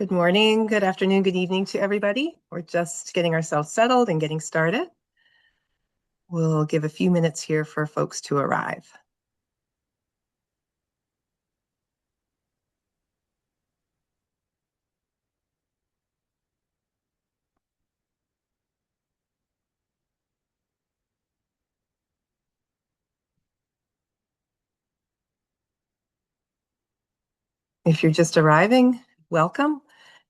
Good morning, good afternoon, good evening to everybody. We're just getting ourselves settled and getting started. We'll give a few minutes here for folks to arrive. If you're just arriving, welcome.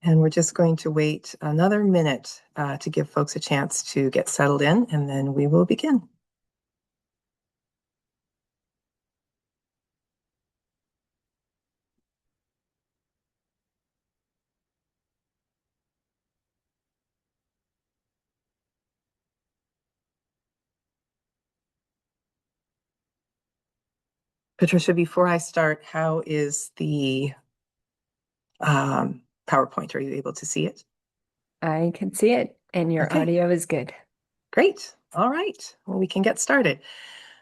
And we're just going to wait another minute to give folks a chance to get settled in, and then we will begin. Patricia, before I start, how is the PowerPoint? Are you able to see it? I can see it, and your Okay, audio is good. great. All right. Well, we can get started.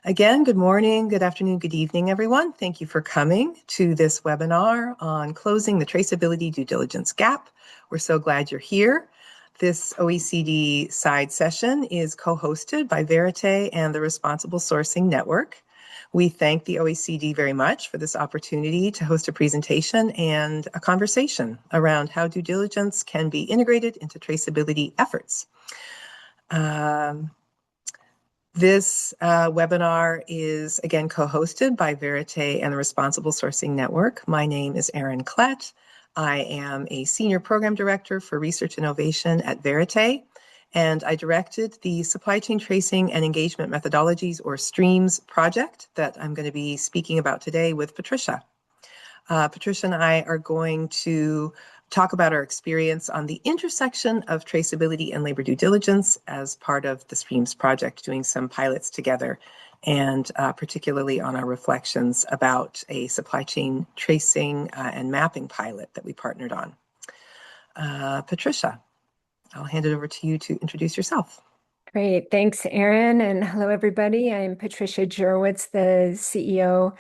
Again, good morning, good afternoon, good evening, everyone. Thank you for coming to this webinar on closing the traceability due diligence gap. We're so glad you're here. This OECD side session is co-hosted by Verit and the Responsible Sourcing Network. We thank the OECD very much for this opportunity to host a presentation and a conversation around how due diligence can be integrated into traceability efforts. This webinar is again co-hosted by Verit and the Responsible Sourcing Network. My name is Erin Klett. I am a Senior Program Director for Research Innovation at Verit, and I directed the Supply Chain Tracing and Engagement Methodologies, or STREAMS project that I'm going to be speaking about today with Patricia. Patricia and I are going to talk about our experience on the intersection of traceability and labor due diligence as part of the STREAMS project, doing some pilots together, and particularly on our reflections about a supply chain tracing and mapping pilot that we partnered on. Patricia, I'll hand it over to you to introduce yourself. Great. Thanks, Erin. And hello, everybody. I'm Patricia Jurwitz, the CEO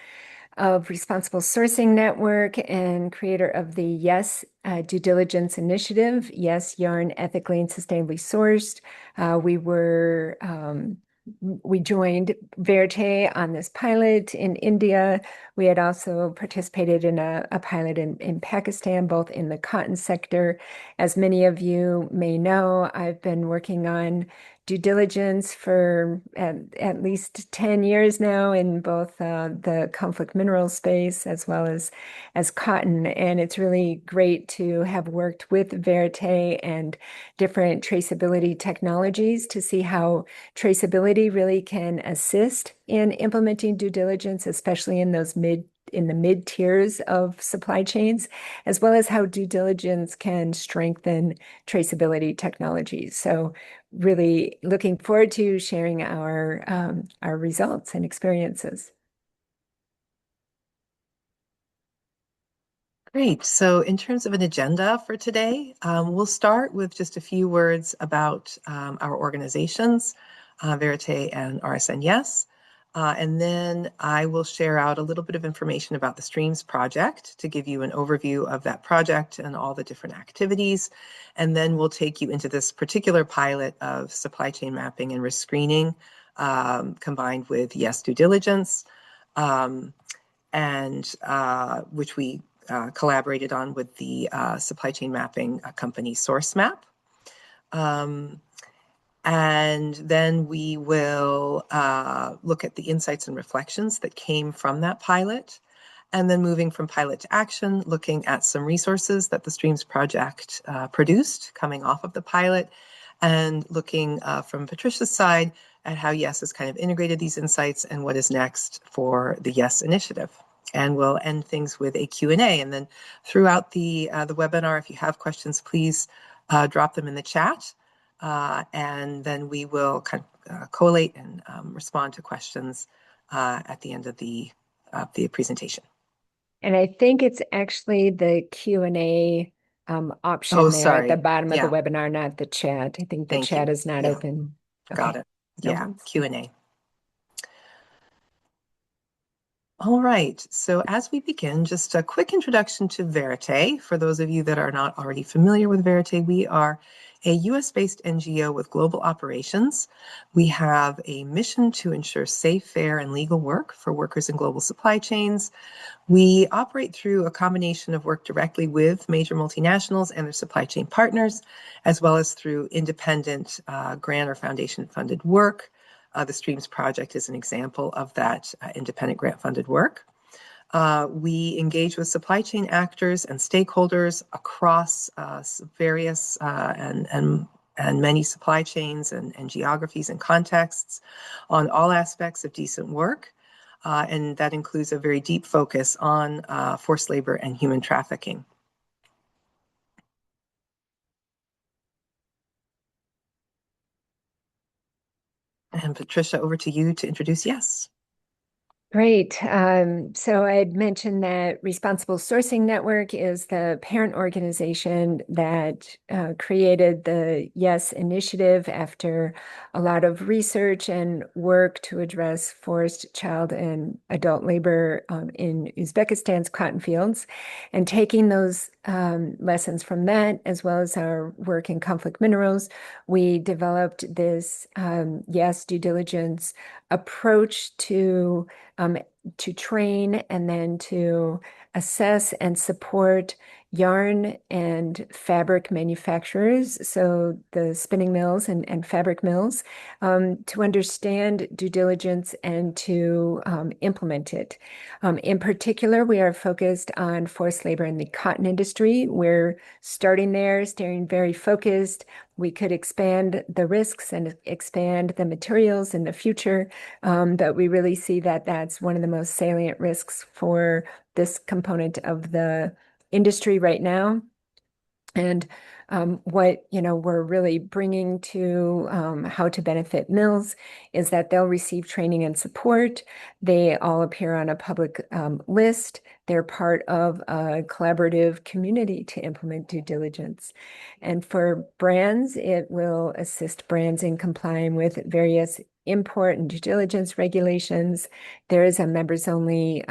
of Responsible Sourcing Network and creator of the Yes Due Diligence Initiative. Yes, yarn ethically and sustainably sourced. We joined Verite on this pilot in India. We had also participated in a pilot in Pakistan, both in the cotton sector. As many of you may know, I've been working on due diligence for at least 10 years now in both the conflict mineral space as well as cotton. And it's really great to have worked with Verite and different traceability technologies to see how traceability really can assist in implementing due diligence, especially in the mid tiers of supply chains, as well as how due diligence can strengthen traceability technologies. So really looking forward to sharing our results and experiences. Great. So in terms of an agenda for today, we'll start with just a few words about our organizations, Verite and RSN Yes. And then I will share out a little bit of information about the Streams project to give you an overview of that project and all the different activities. And then we'll take you into this particular pilot of supply chain mapping and risk screening combined with Yes Due Diligence, and which we collaborated on with the supply chain mapping company SourceMap. And then we will look at the insights and reflections that came from that pilot. And then moving from pilot to action, looking at some resources that the Streams project produced coming off of the pilot, and looking from Patricia's side at how Yes has kind of integrated these insights and what is next for the Yes initiative. And we'll end things with a Q&A. And then throughout the webinar, if you have questions, please drop them in the chat. And then we will kind of collate and respond to questions at the end of the presentation. And I think it's actually the Q&A Oh, option there at the sorry. bottom of the Yeah, webinar, not the chat. I think the thank chat you. is not Yeah, open. got Okay, it. no Yeah, worries. Q&A. All right, so as we begin, just a quick introduction to Verite. For those of you that are not already familiar with Verite, we are a US-based NGO with global operations. We have a mission to ensure safe, fair, and legal work for workers in global supply chains. We operate through a combination of work directly with major multinationals and their supply chain partners, as well as through independent grant or foundation-funded work. The Streams Project is an example of that independent grant-funded work. We engage with supply chain actors and stakeholders across various and many supply chains and geographies and contexts on all aspects of decent work. And that includes a very deep focus on forced labor and human trafficking. And Patricia, over to you to introduce Yes. Great. So I had mentioned that Responsible Sourcing Network is the parent organization that created the YES initiative after a lot of research and work to address forced child and adult labor in Uzbekistan's cotton fields. And taking those lessons from that, as well as our work in conflict minerals, we developed this YES due diligence approach to train and then to assess and support yarn and fabric manufacturers, so the spinning mills and fabric mills, to understand due diligence and to implement it. In particular, we are focused on forced labor in the cotton industry. We're starting there, staying very focused. We could expand the risks and expand the materials in the future, but we really see that that's one of the most salient risks for this component of the industry right now. And what we're really bringing to how to benefit mills is that they'll receive training and support. They all appear on a public list. They're part of a collaborative community to implement due diligence. And for brands, it will assist brands in complying with various import and due diligence regulations. There is a members-only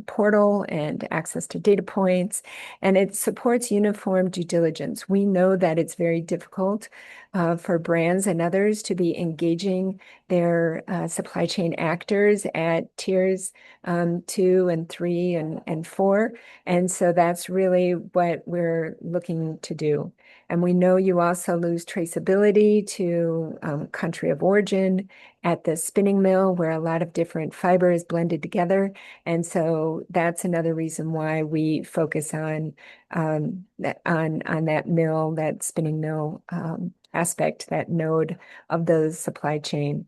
portal and access to data points, and it supports uniform due diligence. We know that it's very difficult for brands and others to be engaging their supply chain actors at tiers 2 and 3 and 4. And so that's really what we're looking to do. And we know you also lose traceability to country of origin at the spinning mill, where a lot of different fiber is blended together. And so that's another reason why we focus on that mill, that spinning mill aspect, that node of the supply chain.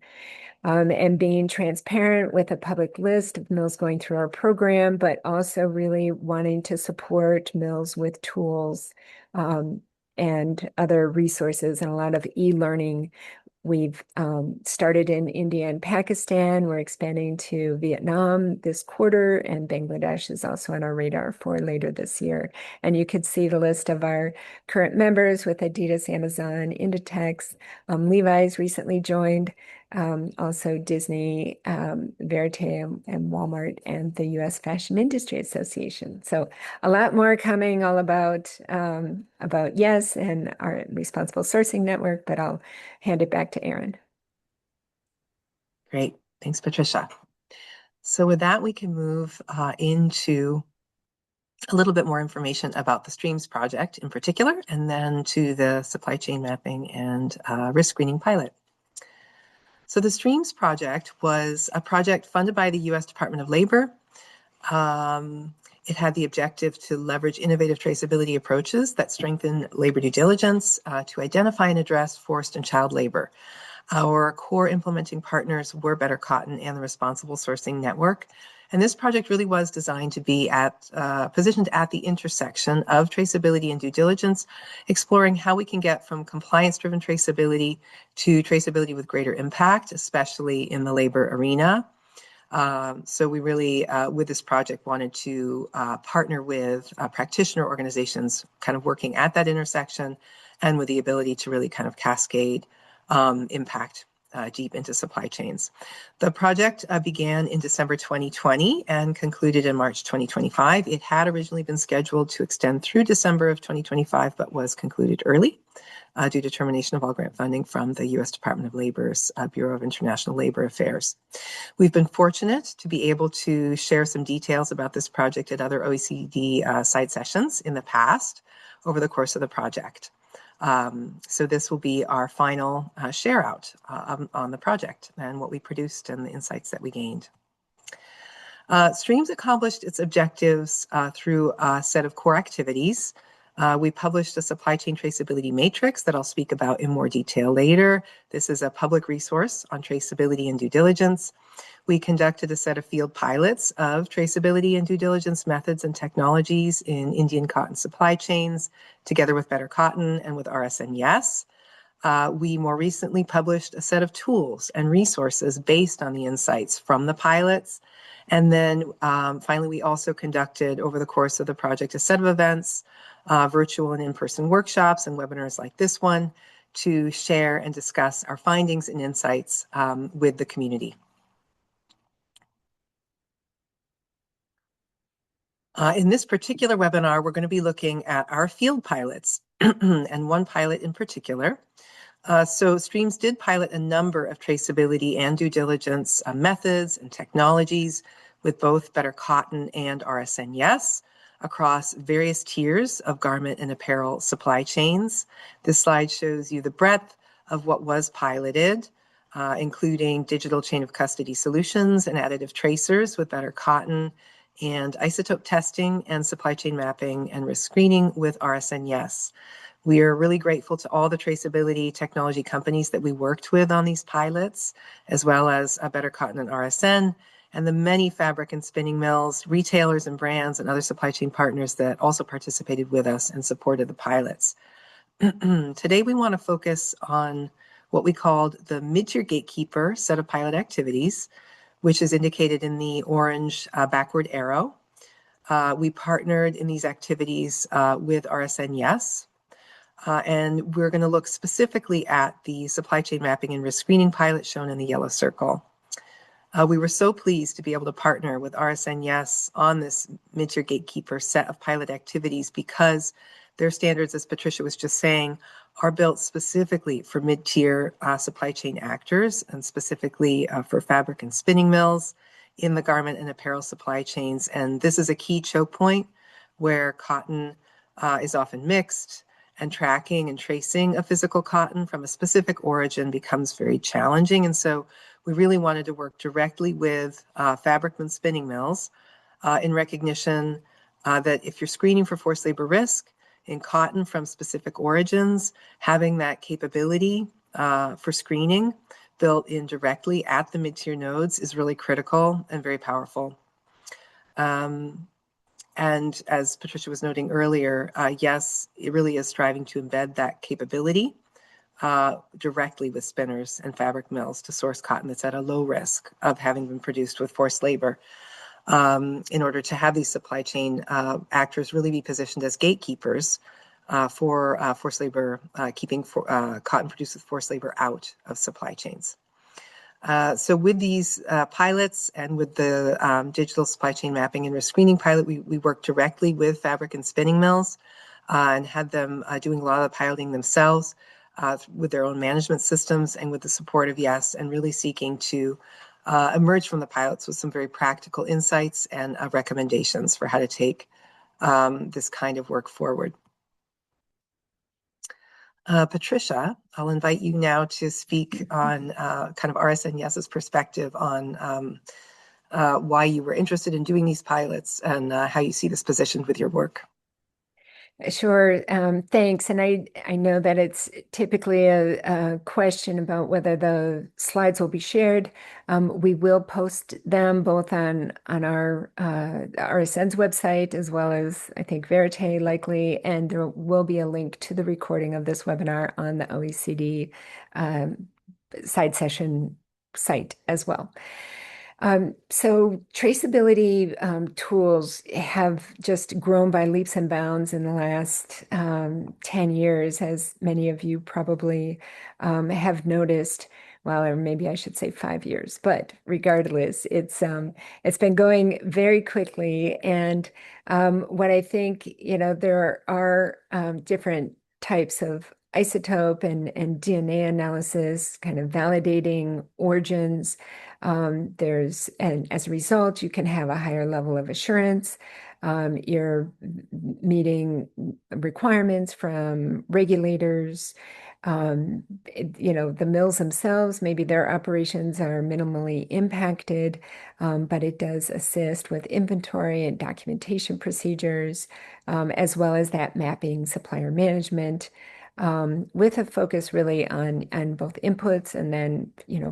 And being transparent with a public list of mills going through our program, but also really wanting to support mills with tools and other resources and a lot of e-learning. We've started in India and Pakistan. We're expanding to Vietnam this quarter, and Bangladesh is also on our radar for later this year. And you could see the list of our current members with Adidas, Amazon, Inditex. Levi's recently joined, also Disney, Verite, and Walmart, and the US Fashion Industry Association. So a lot more coming all about YES and our responsible sourcing network, but I'll hand it back to Erin. Great. Thanks, Patricia. So with that, we can move into a little bit more information about the Streams project in particular, and then to the supply chain mapping and risk screening pilot. So the Streams project was a project funded by the US Department of Labor. It had the objective to leverage innovative traceability approaches that strengthen labor due diligence to identify and address forced and child labor. Our core implementing partners were Better Cotton and the Responsible Sourcing Network. And this project really was designed to be positioned at the intersection of traceability and due diligence, exploring how we can get from compliance-driven traceability to traceability with greater impact, especially in the labor arena. So we really, with this project, wanted to partner with practitioner organizations kind of working at that intersection and with the ability to really kind of cascade impact deep into supply chains. The project began in December 2020 and concluded in March 2025. It had originally been scheduled to extend through December of 2025, but was concluded early due to termination of all grant funding from the U.S. Department of Labor's Bureau of International Labor Affairs. We've been fortunate to be able to share some details about this project at other OECD side sessions in the past over the course of the project. So this will be our final share out on the project and what we produced and the insights that we gained. Streams accomplished its objectives through a set of core activities. We published a supply chain traceability matrix that I'll speak about in more detail later. This is a public resource on traceability and due diligence. We conducted a set of field pilots of traceability and due diligence methods and technologies in Indian cotton supply chains, together with Better Cotton and with RSN Yes. We more recently published a set of tools and resources based on the insights from the pilots. And then finally, we also conducted over the course of the project a set of events, virtual and in-person workshops and webinars like this one to share and discuss our findings and insights with the community. In this particular webinar, we're going to be looking at our field pilots and one pilot in particular. So Streams did pilot a number of traceability and due diligence methods and technologies with both Better Cotton and RSN Yes across various tiers of garment and apparel supply chains. This slide shows you the breadth of what was piloted, including digital chain of custody solutions and additive tracers with Better Cotton, and isotope testing and supply chain mapping and risk screening with RSN Yes. We are really grateful to all the traceability technology companies that we worked with on these pilots, as well as Better Cotton and RSN, and the many fabric and spinning mills, retailers and brands, and other supply chain partners that also participated with us and supported the pilots. Today, we want to focus on what we called the mid-tier gatekeeper set of pilot activities, which is indicated in the orange backward arrow. We partnered in these activities with RSN Yes, and we're going to look specifically at the supply chain mapping and risk screening pilot shown in the yellow circle. We were so pleased to be able to partner with RSN Yes on this mid-tier gatekeeper set of pilot activities because their standards, as Patricia was just saying, are built specifically for mid-tier supply chain actors and specifically for fabric and spinning mills in the garment and apparel supply chains. And this is a key choke point where cotton is often mixed, and tracking and tracing a physical cotton from a specific origin becomes very challenging. And so we really wanted to work directly with fabric and spinning mills in recognition that if you're screening for forced labor risk in cotton from specific origins, having that capability for screening built in directly at the mid-tier nodes is really critical and very powerful. And as Patricia was noting earlier, Yes, it really is striving to embed that capability directly with spinners and fabric mills to source cotton that's at a low risk of having been produced with forced labor in order to have these supply chain actors really be positioned as gatekeepers for forced labor, keeping cotton produced with forced labor out of supply chains. So with these pilots and with the digital supply chain mapping and risk screening pilot, we worked directly with fabric and spinning mills and had them doing a lot of the piloting themselves with their own management systems and with the support of Yes, and really seeking to emerge from the pilots with some very practical insights and recommendations for how to take this kind of work forward. Patricia, I'll invite you now to speak on kind of RSN Yes's perspective on why you were interested in doing these pilots and how you see this positioned with your work. Sure. Thanks. And I know that it's typically a question about whether the slides will be shared. We will post them both on our RSN's website as well as I think Verite likely, and there will be a link to the recording of this webinar on the OECD side session site as well. So traceability tools have just grown by leaps and bounds in the last 10 years, as many of you probably have noticed. well, or maybe I should say 5 years, but regardless, it's been going very quickly. And what I think, there are different types of isotope and DNA analysis, kind of validating origins. And as a result, you can have a higher level of assurance. You're meeting requirements from regulators. The mills themselves, maybe their operations are minimally impacted, but it does assist with inventory and documentation procedures, as well as that mapping supplier management, with a focus really on both inputs and then,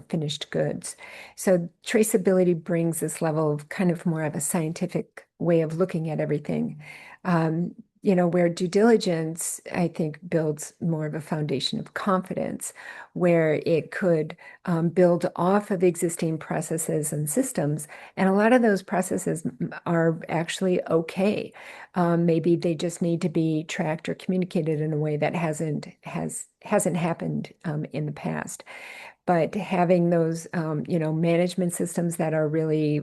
finished goods. So traceability brings this level of kind of more of a scientific way of looking at everything. Where due diligence, I think, builds more of a foundation of confidence, where it could build off of existing processes and systems. And a lot of those processes are actually okay. Maybe they just need to be tracked or communicated in a way that hasn't happened in the past. But having those, management systems that are really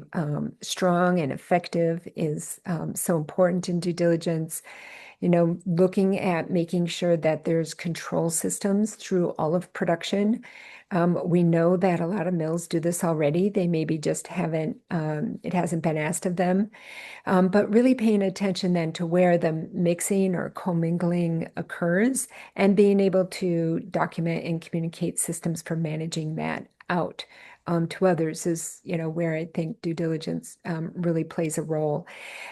strong and effective is so important in due diligence. Looking at making sure that there's control systems through all of production. We know that a lot of mills do this already. They maybe just haven't, it hasn't been asked of them. But really paying attention then to where the mixing or commingling occurs and being able to document and communicate systems for managing that out to others is, where I think due diligence really plays a role.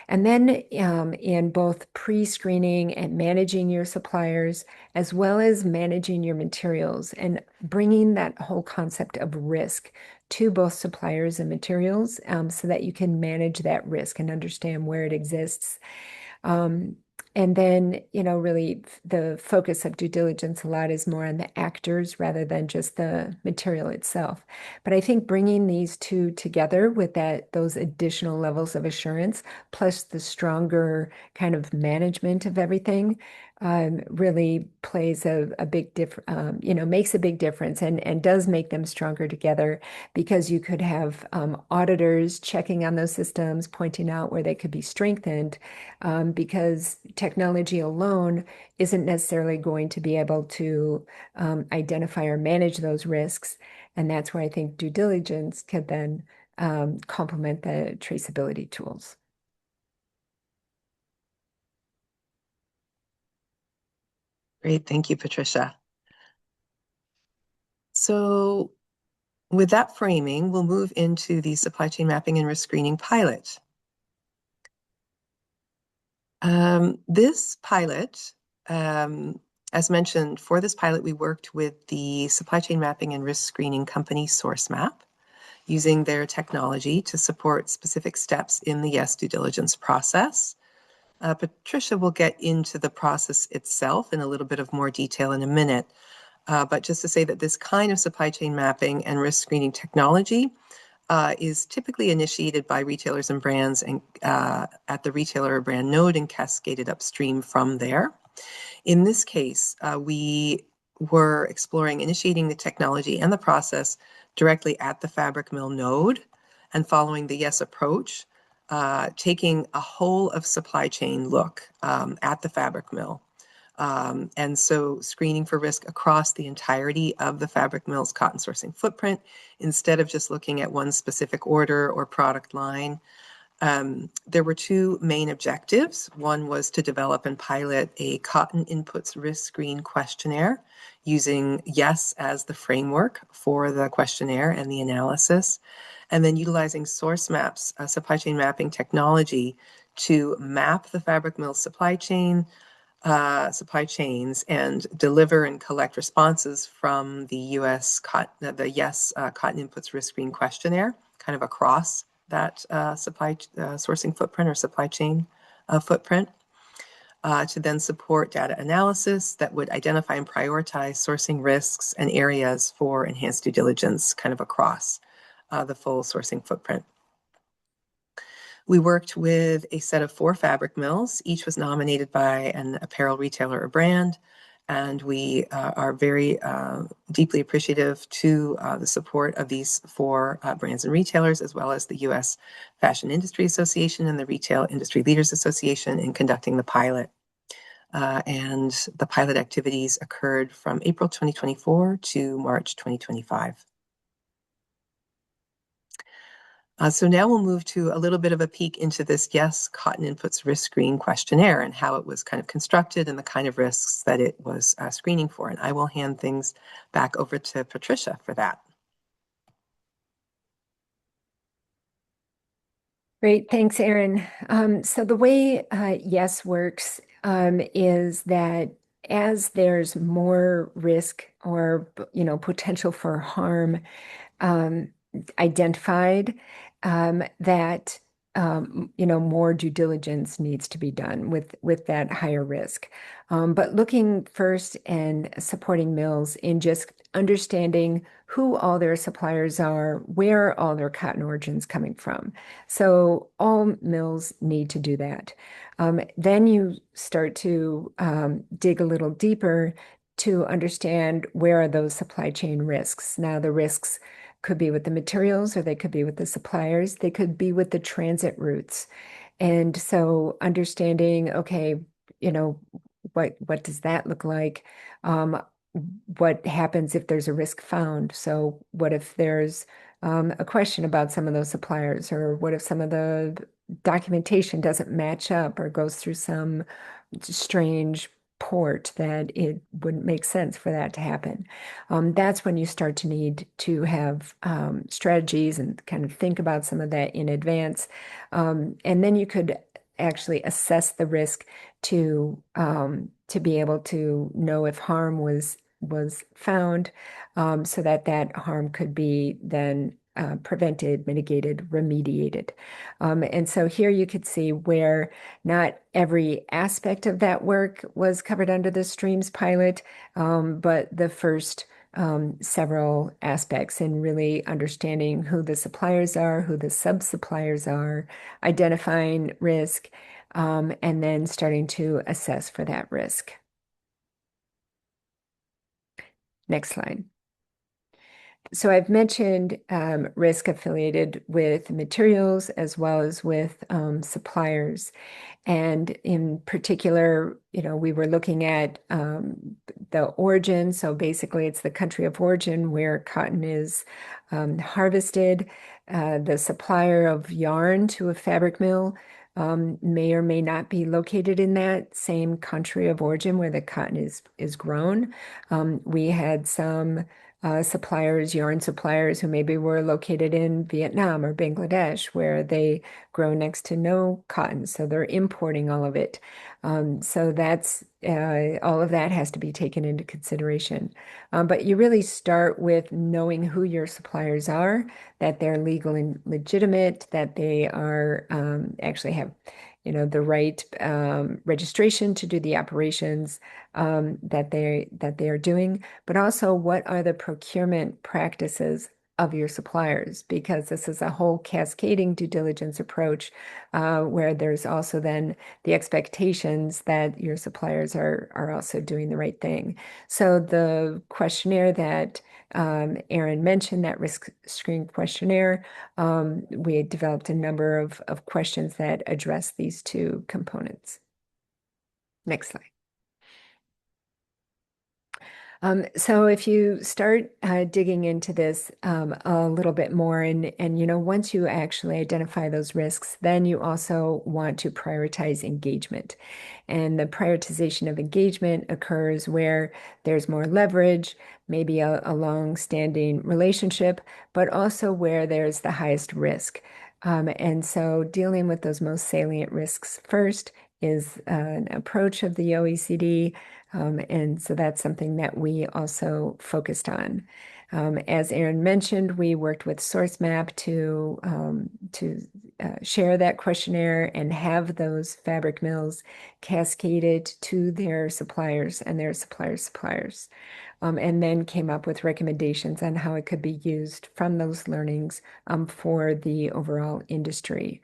And then in both pre-screening and managing your suppliers, as well as managing your materials and bringing that whole concept of risk to both suppliers and materials, so that you can manage that risk and understand where it exists. Um, and then, really the focus of due diligence a lot is more on the actors rather than just the material itself. But I think bringing these two together with those additional levels of assurance, plus the stronger kind of management of everything, really plays a big makes a big difference and does make them stronger together, because you could have auditors checking on those systems, pointing out where they could be strengthened, because technology alone isn't necessarily going to be able to identify or manage those risks. And that's where I think due diligence can then complement the traceability tools. Great. Thank you, Patricia. So with that framing, we'll move into the supply chain mapping and risk screening pilot. This pilot, as mentioned, for this pilot, we worked with the supply chain mapping and risk screening company SourceMap, using their technology to support specific steps in the YES due diligence process. Patricia will get into the process itself in a little bit of more detail in a minute. But just to say that this kind of supply chain mapping and risk screening technology is typically initiated by retailers and brands and at the retailer or brand node and cascaded upstream from there. In this case, we were exploring initiating the technology and the process directly at the fabric mill node and following the YES approach, taking a whole of supply chain look at the fabric mill. And so screening for risk across the entirety of the fabric mill's cotton sourcing footprint, instead of just looking at one specific order or product line. There were two main objectives. One was to develop and pilot a cotton inputs risk screen questionnaire using YES as the framework for the questionnaire and the analysis, and then utilizing SourceMap's supply chain mapping technology to map the fabric mill's supply chains and deliver and collect responses from the YES cotton inputs risk screen questionnaire, kind of across that supply sourcing footprint or supply chain footprint, to then support data analysis that would identify and prioritize sourcing risks and areas for enhanced due diligence kind of across the full sourcing footprint. We worked with a set of 4 fabric mills. Each was nominated by an apparel retailer or brand. And we are very deeply appreciative to the support of these four brands and retailers, as well as the U.S. Fashion Industry Association and the Retail Industry Leaders Association in conducting the pilot. And the pilot activities occurred from April 2024 to March 2025. So now we'll move to a little bit of a peek into this Yes Cotton Inputs Risk Screen questionnaire and how it was kind of constructed and the kind of risks that it was screening for. And I will hand things back over to Patricia for that. Great, thanks, Erin. So the way Yes works is that as there's more risk or potential for harm identified, that more due diligence needs to be done with that higher risk. But looking first and supporting mills in just understanding who all their suppliers are, where all their cotton origins coming from. So all mills need to do that. Then you start to dig a little deeper to understand where are those supply chain risks. Now the risks could be with the materials, or they could be with the suppliers. They could be with the transit routes. And so understanding, okay, what does that look like? What happens if there's a risk found? So what if there's a question about some of those suppliers, or what if some of the documentation doesn't match up or goes through some strange port that it wouldn't make sense for that to happen. That's when you start to need to have strategies and kind of think about some of that in advance. And then you could actually assess the risk to be able to know if harm was found, so that harm could be then prevented, mitigated, remediated. And so here you could see where not every aspect of that work was covered under the streams pilot, but the first several aspects in really understanding who the suppliers are, who the sub-suppliers are, identifying risk, and then starting to assess for that risk. Next slide. So I've mentioned risk affiliated with materials as well as with suppliers. And in particular, we were looking at the origin. So basically, it's the country of origin where cotton is harvested. The supplier of yarn to a fabric mill may or may not be located in that same country of origin where the cotton is grown. We had some suppliers, yarn suppliers, who maybe were located in Vietnam or Bangladesh, where they grow next to no cotton, so they're importing all of it. So that's all of that has to be taken into consideration. But you really start with knowing who your suppliers are, that they're legal and legitimate, that they are actually have the right registration to do the operations that they are doing, but also what are the procurement practices of your suppliers, because this is a whole cascading due diligence approach where there's also then the expectations that your suppliers are also doing the right thing. So the questionnaire that Erin mentioned, that risk screen questionnaire, we developed a number of questions that address these two components. Next slide. So if you start digging into this a little bit more, and once you actually identify those risks, then you also want to prioritize engagement. And the prioritization of engagement occurs where there's more leverage, maybe a long-standing relationship, but also where there's the highest risk. And so dealing with those most salient risks first is an approach of the OECD. And so that's something that we also focused on. As Erin mentioned, we worked with SourceMap to share that questionnaire and have those fabric mills cascaded to their suppliers and their suppliers. And then came up with recommendations on how it could be used from those learnings for the overall industry.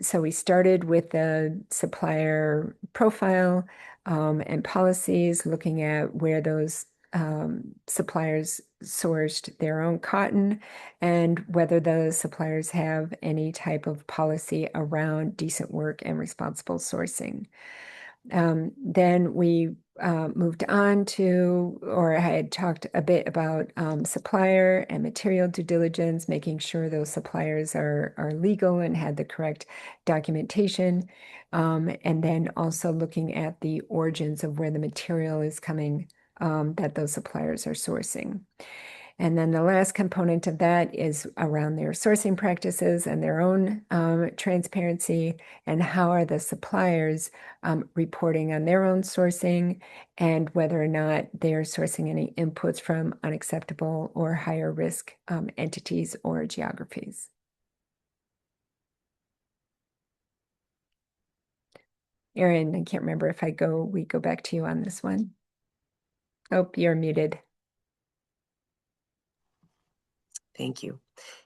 So we started with the supplier profile, and policies, looking at where those suppliers sourced their own cotton and whether the suppliers have any type of policy around decent work and responsible sourcing. Then we moved on to, or I had talked a bit about supplier and material due diligence, making sure those suppliers are legal and had the correct documentation. And then also looking at the origins of where the material is coming that those suppliers are sourcing. And then the last component of that is around their sourcing practices and their own transparency, and how are the suppliers reporting on their own sourcing and whether or not they're sourcing any inputs from unacceptable or higher risk entities or geographies. Erin, I can't remember if we go back to you on this one. Oh, you're muted. Thank you.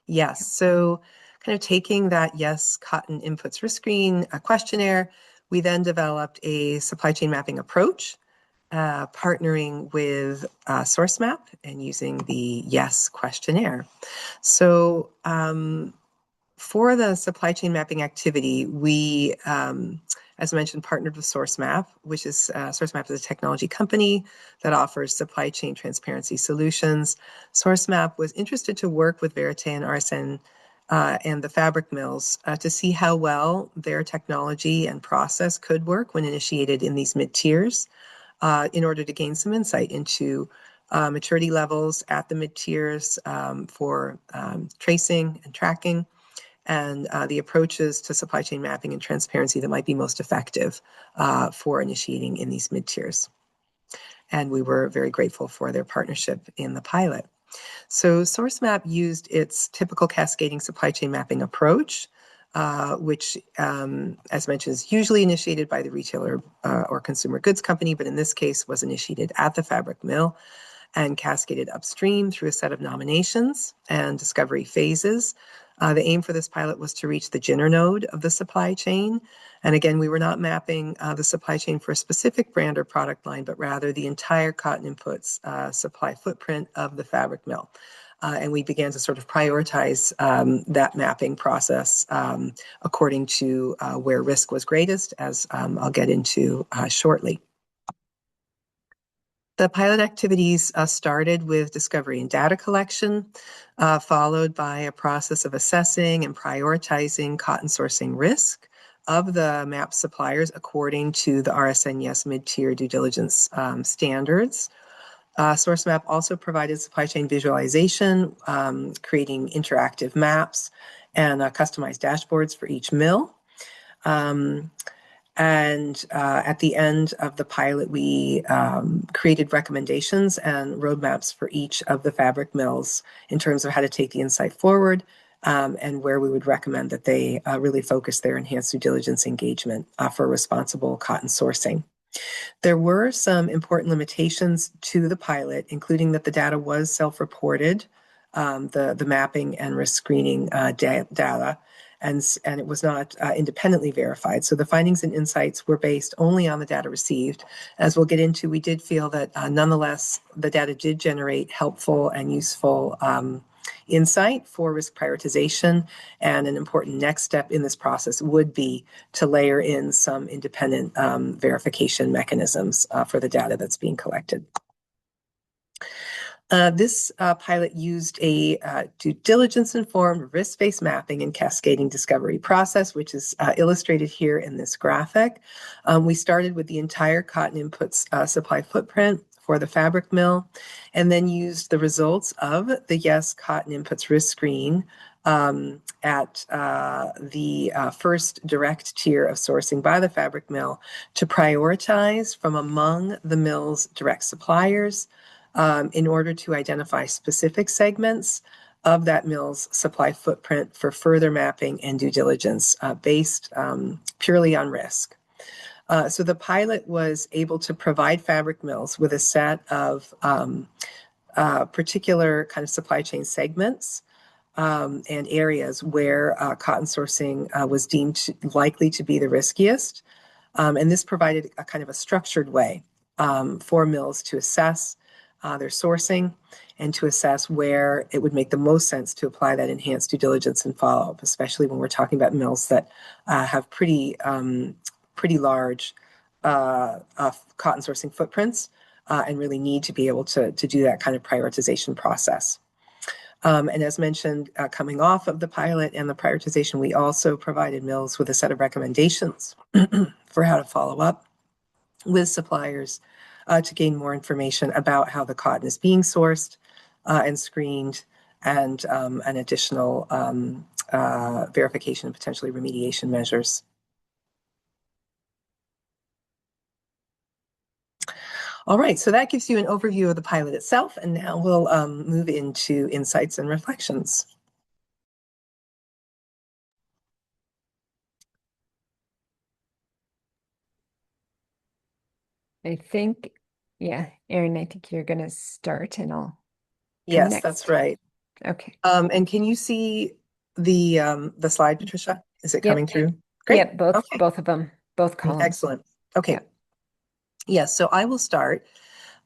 Yes, so kind of taking that yes cotton inputs risk screen questionnaire, we then developed a supply chain mapping approach, partnering with SourceMap and using the yes questionnaire. So for the supply chain mapping activity, we, as I mentioned, partnered with SourceMap, which is SourceMap is a technology company that offers supply chain transparency solutions. SourceMap was interested to work with Verit and RSN and the fabric mills to see how well their technology and process could work when initiated in these mid-tiers, in order to gain some insight into maturity levels at the mid-tiers for tracing and tracking, and the approaches to supply chain mapping and transparency that might be most effective for initiating in these mid-tiers. And we were very grateful for their partnership in the pilot. So SourceMap used its typical cascading supply chain mapping approach, which, as mentioned, is usually initiated by the retailer or consumer goods company, but in this case was initiated at the fabric mill and cascaded upstream through a set of nominations and discovery phases. The aim for this pilot was to reach the Ginner node of the supply chain. And again, we were not mapping the supply chain for a specific brand or product line, but rather the entire cotton inputs supply footprint of the fabric mill. And we began to sort of prioritize that mapping process according to where risk was greatest, as I'll get into shortly. The pilot activities started with discovery and data collection, followed by a process of assessing and prioritizing cotton sourcing risk of the MAP suppliers according to the RSNES mid-tier due diligence standards. SourceMap also provided supply chain visualization, creating interactive maps and customized dashboards for each mill. And at the end of the pilot, we created recommendations and roadmaps for each of the fabric mills in terms of how to take the insight forward, and where we would recommend that they really focus their enhanced due diligence engagement for responsible cotton sourcing. There were some important limitations to the pilot, including that the data was self-reported, the mapping and risk screening data, and it was not independently verified. So the findings and insights were based only on the data received. As we'll get into, we did feel that nonetheless, the data did generate helpful and useful insight for risk prioritization, and an important next step in this process would be to layer in some independent verification mechanisms for the data that's being collected. This pilot used a due diligence-informed risk-based mapping and cascading discovery process, which is illustrated here in this graphic. We started with the entire cotton inputs supply footprint for the fabric mill, and then used the results of the Yes Cotton Inputs Risk Screen at the first direct tier of sourcing by the fabric mill to prioritize from among the mill's direct suppliers, in order to identify specific segments of that mill's supply footprint for further mapping and due diligence based purely on risk. So the pilot was able to provide fabric mills with a set of particular kind of supply chain segments and areas where cotton sourcing was deemed likely to be the riskiest. And this provided a kind of a structured way for mills to assess their sourcing and to assess where it would make the most sense to apply that enhanced due diligence and follow-up, especially when we're talking about mills that have pretty large cotton sourcing footprints and really need to be able to do that kind of prioritization process. And as mentioned, coming off of the pilot and the prioritization, we also provided mills with a set of recommendations for how to follow up with suppliers to gain more information about how the cotton is being sourced and screened, and an additional verification and potentially remediation measures. All right, so that gives you an overview of the pilot itself, and now we'll move into insights and reflections. I think, yeah, Erin, I think you're going to start and I'll come Yes, next. that's right. Okay. And can you see the slide, Patricia? Is it coming through? Great. Yep, both of them, both columns. Excellent. Okay. Yep. Yes, so I will start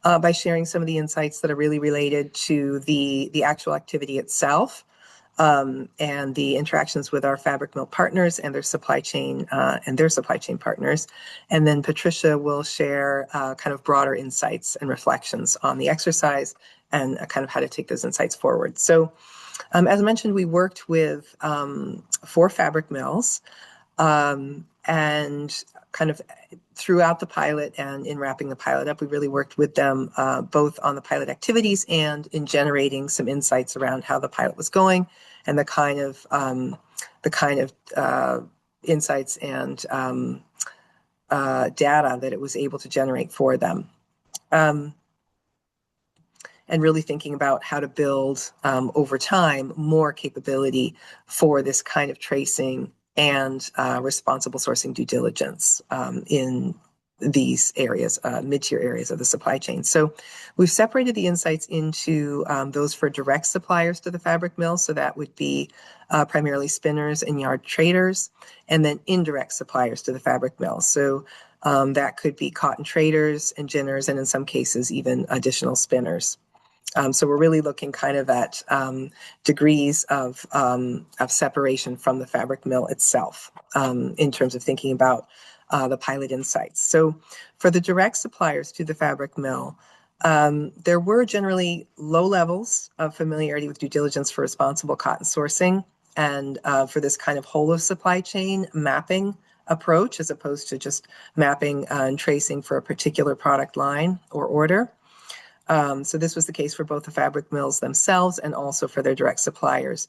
by sharing some of the insights that are really related to the actual activity itself, and the interactions with our fabric mill partners and their supply chain partners. And then Patricia will share kind of broader insights and reflections on the exercise and kind of how to take those insights forward. So as mentioned, we worked with 4 fabric mills, and kind of throughout the pilot and in wrapping the pilot up, we really worked with them both on the pilot activities and in generating some insights around how the pilot was going and the kind of insights and data that it was able to generate for them. And really thinking about how to build over time more capability for this kind of tracing and responsible sourcing due diligence in these areas, mid-tier areas of the supply chain. So we've separated the insights into those for direct suppliers to the fabric mill. So that would be primarily spinners and yard traders, and then indirect suppliers to the fabric mill. So that could be cotton traders and ginners, and in some cases, even additional spinners. So we're really looking kind of at degrees of separation from the fabric mill itself in terms of thinking about the pilot insights. So for the direct suppliers to the fabric mill, there were generally low levels of familiarity with due diligence for responsible cotton sourcing and for this kind of whole of supply chain mapping approach, as opposed to just mapping and tracing for a particular product line or order. So this was the case for both the fabric mills themselves and also for their direct suppliers.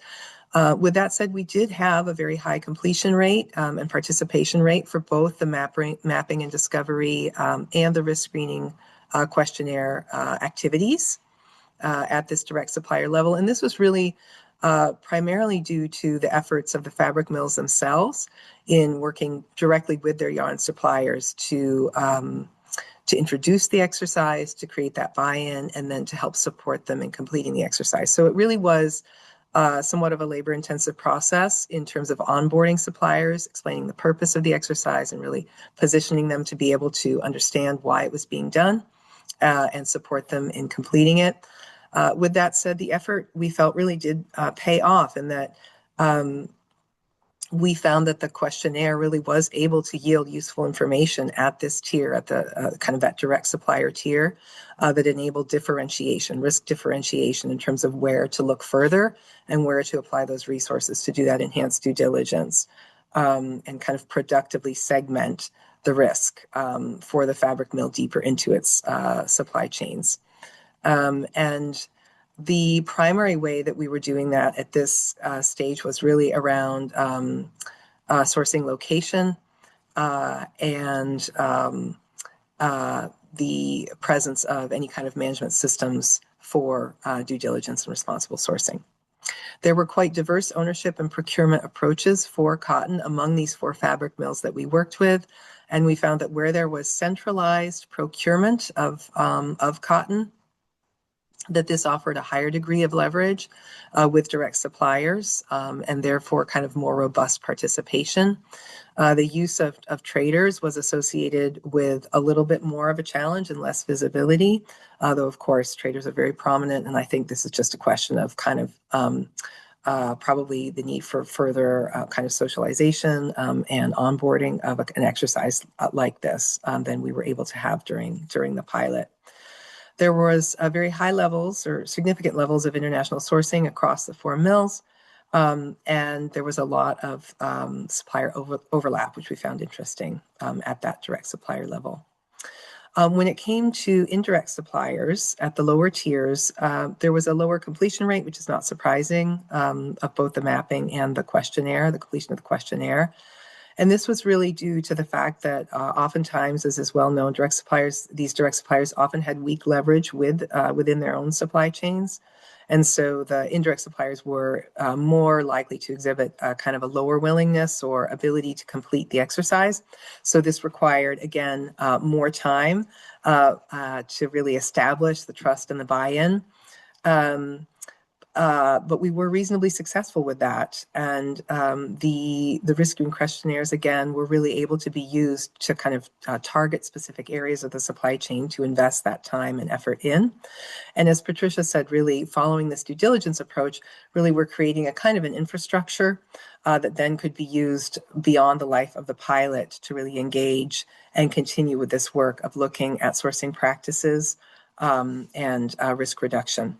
With that said, we did have a very high completion rate and participation rate for both the mapping and discovery and the risk screening questionnaire activities at this direct supplier level. And this was really primarily due to the efforts of the fabric mills themselves in working directly with their yarn suppliers to introduce the exercise, to create that buy-in, and then to help support them in completing the exercise. So it really was somewhat of a labor-intensive process in terms of onboarding suppliers, explaining the purpose of the exercise, and really positioning them to be able to understand why it was being done and support them in completing it. With that said, the effort we felt really did pay off, in that we found that the questionnaire really was able to yield useful information at this tier, at the kind of that direct supplier tier, that enabled differentiation, risk differentiation in terms of where to look further and where to apply those resources to do that enhanced due diligence, and kind of productively segment the risk for the fabric mill deeper into its supply chains. And the primary way that we were doing that at this stage was really around sourcing location and the presence of any kind of management systems for due diligence and responsible sourcing. There were quite diverse ownership and procurement approaches for cotton among these 4 fabric mills that we worked with. And we found that where there was centralized procurement of cotton, that this offered a higher degree of leverage with direct suppliers and therefore kind of more robust participation. The use of traders was associated with a little bit more of a challenge and less visibility, though of course traders are very prominent, and I think this is just a question of kind of probably the need for further kind of socialization and onboarding of an exercise like this than we were able to have during the pilot. There was very high levels or significant levels of international sourcing across the 4 mills, and there was a lot of supplier overlap, which we found interesting at that direct supplier level. When it came to indirect suppliers at the lower tiers, there was a lower completion rate, which is not surprising, of both the mapping and the questionnaire, the completion of the questionnaire. And this was really due to the fact that oftentimes, as is well known, these direct suppliers often had weak leverage within their own supply chains. And so the indirect suppliers were more likely to exhibit kind of a lower willingness or ability to complete the exercise. So this required, again, more time to really establish the trust and the buy-in. But we were reasonably successful with that. And the risk screen questionnaires, again, were really able to be used to kind of target specific areas of the supply chain to invest that time and effort in. And as Patricia said, really following this due diligence approach, really we're creating a kind of an infrastructure that then could be used beyond the life of the pilot to really engage and continue with this work of looking at sourcing practices and risk reduction.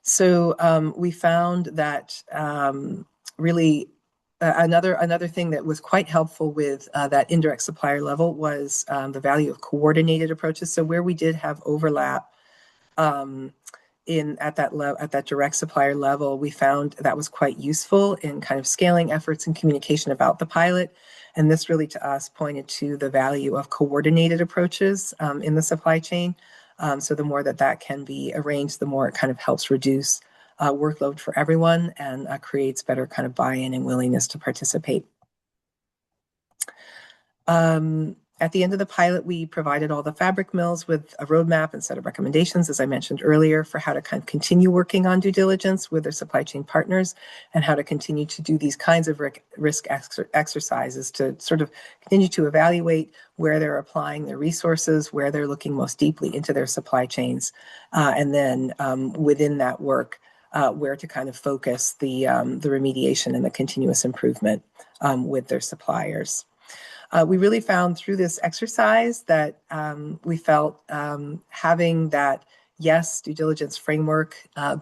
So we found that really another thing that was quite helpful with that indirect supplier level was the value of coordinated approaches. So where we did have overlap at that direct supplier level, we found that was quite useful in kind of scaling efforts and communication about the pilot. And this really to us pointed to the value of coordinated approaches in the supply chain. So the more that can be arranged, the more it kind of helps reduce workload for everyone and creates better kind of buy-in and willingness to participate. At the end of the pilot, we provided all the fabric mills with a roadmap and set of recommendations, as I mentioned earlier, for how to kind of continue working on due diligence with their supply chain partners and how to continue to do these kinds of risk exercises to sort of continue to evaluate where they're applying their resources, where they're looking most deeply into their supply chains, and then within that work, where to kind of focus the remediation and the continuous improvement with their suppliers. We really found through this exercise that we felt having that due diligence framework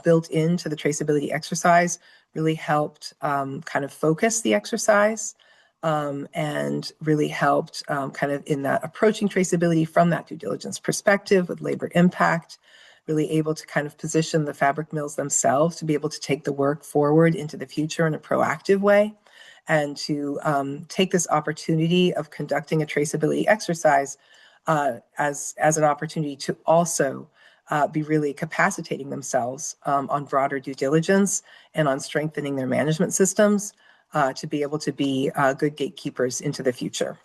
built into the traceability exercise really helped kind of focus the exercise and really helped kind of in that approaching traceability from that due diligence perspective with labor impact, really able to kind of position the fabric mills themselves to be able to take the work forward into the future in a proactive way, and to take this opportunity of conducting a traceability exercise as an opportunity to also be really capacitating themselves on broader due diligence and on strengthening their management systems to be able to be good gatekeepers into the future.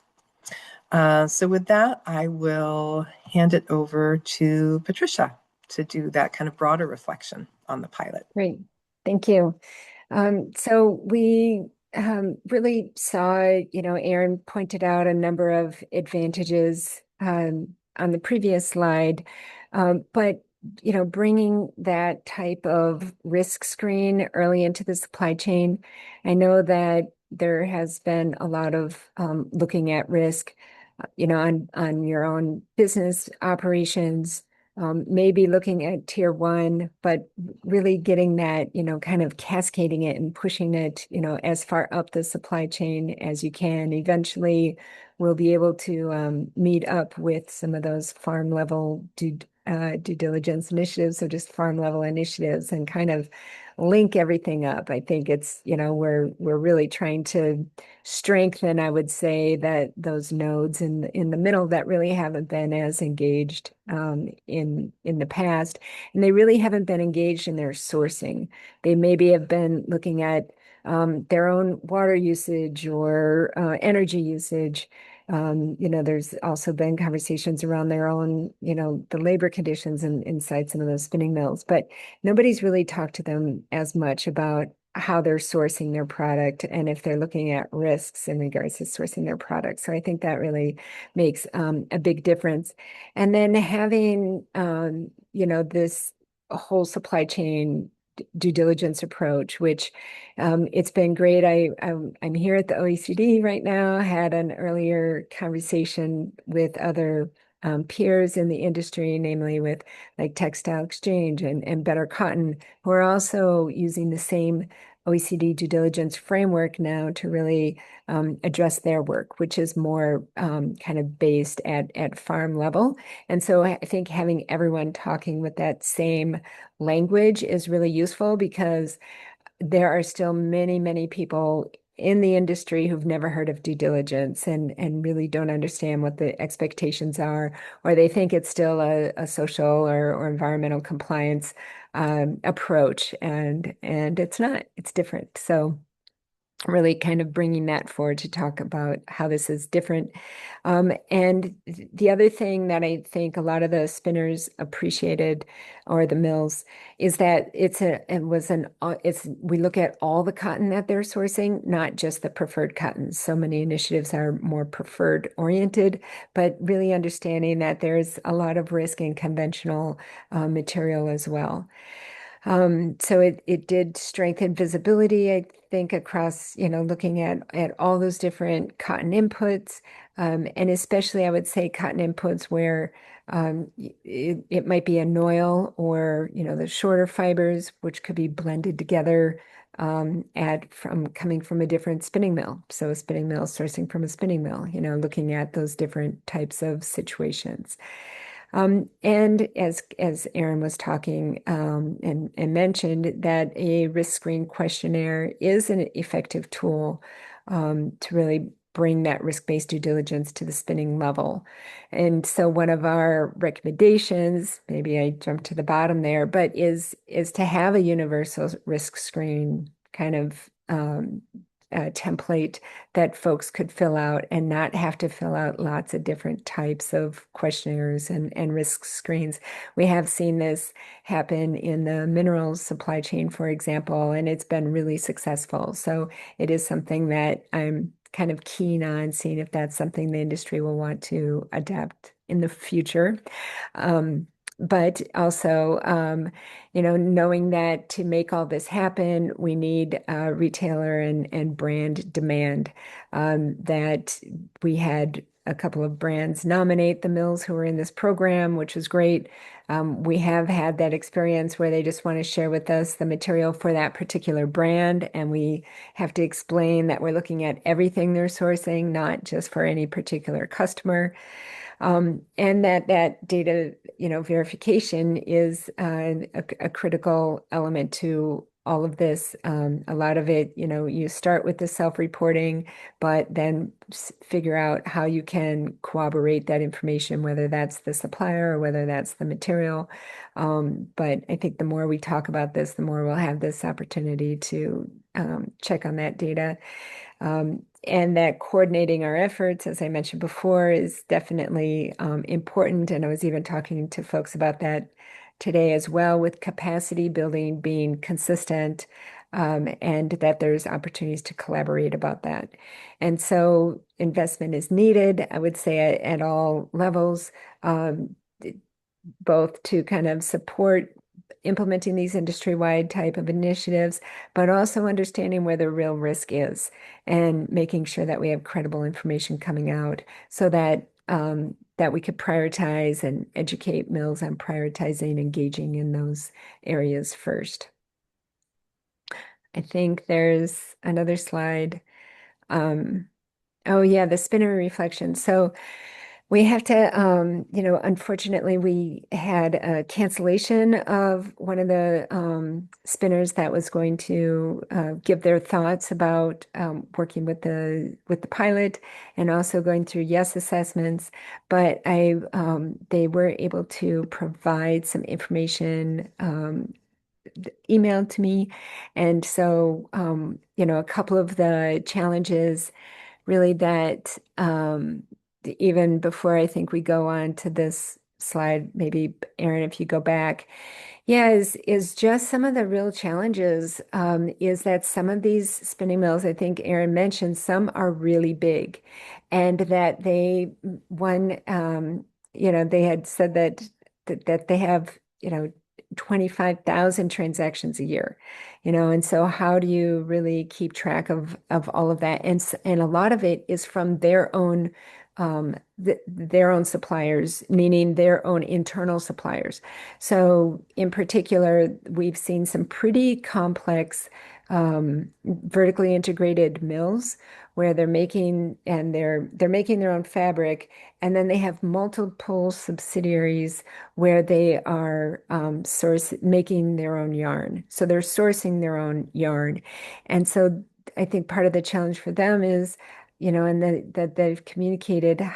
So with that, I will hand it over to Patricia to do that kind of broader reflection on the pilot. Great, thank you. So we really saw, Erin pointed out a number of advantages on the previous slide, but bringing that type of risk screen early into the supply chain, I know that there has been a lot of looking at risk, on your own business operations. Maybe looking at tier 1, but really getting that, kind of cascading it and pushing it, as far up the supply chain as you can. Eventually, we'll be able to meet up with some of those farm level due diligence initiatives, so just farm level initiatives, and kind of link everything up. I think it's, we're really trying to strengthen, I would say, that those nodes in the middle that really haven't been as engaged in the past, and they really haven't been engaged in their sourcing. They maybe have been looking at their own water usage or energy usage, There's also been conversations around their own, the labor conditions inside some of those spinning mills, but nobody's really talked to them as much about how they're sourcing their product and if they're looking at risks in regards to sourcing their product. So I think that really makes a big difference. And then having, this whole supply chain due diligence approach, which it's been great. I'm here at the OECD right now. Had an earlier conversation with other peers in the industry, namely with like Textile Exchange and Better Cotton, who are also using the same OECD due diligence framework now to really address their work, which is more kind of based at farm level. And so I think having everyone talking with that same language is really useful because there are still many, many people in the industry who've never heard of due diligence and really don't understand what the expectations are, or they think it's still a social or environmental compliance approach, and it's not. It's different. So really kind of bringing that forward to talk about how this is different. And the other thing that I think a lot of the spinners appreciated, or the mills, is that we look at all the cotton that they're sourcing, not just the preferred cotton. So many initiatives are more preferred oriented, but really understanding that there's a lot of risk in conventional material as well. So it did strengthen visibility, I think, across, looking at all those different cotton inputs, and especially I would say cotton inputs where it might be a noil or, the shorter fibers, which could be blended together at from coming from a different spinning mill. So a spinning mill sourcing from a spinning mill, looking at those different types of situations. And as Erin was talking and mentioned, that a risk screen questionnaire is an effective tool to really bring that risk-based due diligence to the spinning level. And so one of our recommendations, maybe I jumped to the bottom there, but is to have a universal risk screen kind of template that folks could fill out and not have to fill out lots of different types of questionnaires and risk screens. We have seen this happen in the minerals supply chain, for example, and it's been really successful. So it is something that I'm kind of keen on seeing if that's something the industry will want to adapt in the future. But also, knowing that to make all this happen, we need retailer and brand demand. That we had a couple of brands nominate the mills who were in this program, which was great. We have had that experience where they just want to share with us the material for that particular brand, and we have to explain that we're looking at everything they're sourcing, not just for any particular customer. And that data, verification is a critical element to all of this. A lot of it, you start with the self-reporting, but then figure out how you can corroborate that information, whether that's the supplier or whether that's the material. But I think the more we talk about this, the more we'll have this opportunity to check on that data. And that coordinating our efforts, as I mentioned before, is definitely important. And I was even talking to folks about that today as well, with capacity building being consistent, and that there's opportunities to collaborate about that. And so investment is needed, I would say, at all levels, both to kind of support implementing these industry-wide type of initiatives, but also understanding where the real risk is and making sure that we have credible information coming out so that that we could prioritize and educate mills on prioritizing engaging in those areas first. I think there's another slide. Oh yeah, the spinner reflection. So we have to, unfortunately, we had a cancellation of one of the spinners that was going to give their thoughts about working with the pilot and also going through yes assessments. But they were able to provide some information emailed to me, and so a couple of the challenges really that even before I think we go on to this slide, maybe Erin, if you go back, yeah, is just some of the real challenges is that some of these spinning mills, I think Erin mentioned, some are really big, and that one, they had said that they have, 25,000 transactions a year, and so how do you really keep track of all of that? And a lot of it is from their own suppliers, meaning their own internal suppliers. So in particular, we've seen some pretty complex vertically integrated mills where they're making their own fabric, and then they have multiple subsidiaries where they are making their own yarn. So they're sourcing their own yarn. And so I think part of the challenge for them is, and that they've communicated, um,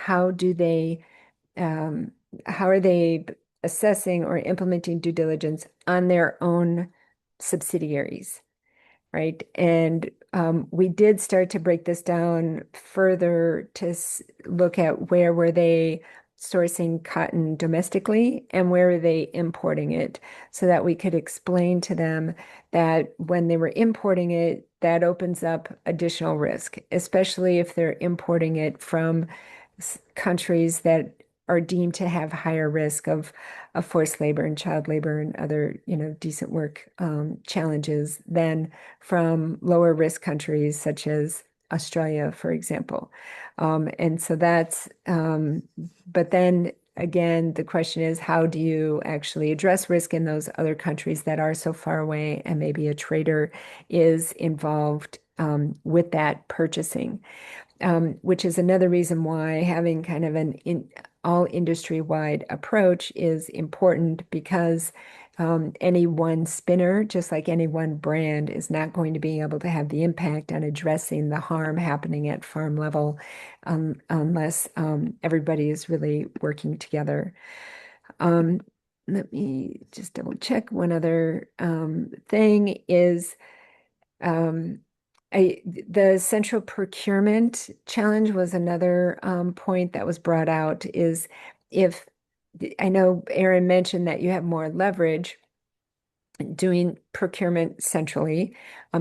how are they assessing or implementing due diligence on their own subsidiaries, right? And we did start to break this down further to look at where were they sourcing cotton domestically and where were they importing it, so that we could explain to them that when they were importing it, that opens up additional risk, especially if they're importing it from countries that are deemed to have higher risk of forced labor and child labor and other, decent work challenges than from lower risk countries such as Australia, for example. And so but then again, the question is, how do you actually address risk in those other countries that are so far away and maybe a trader is involved with that purchasing? Which is another reason why having kind of an all industry-wide approach is important, because any one spinner, just like any one brand, is not going to be able to have the impact on addressing the harm happening at farm level unless everybody is really working together. Um, Let me just double check. One other thing is um, the central procurement challenge was another point that was brought out. Is if I know Erin mentioned that you have more leverage doing procurement centrally,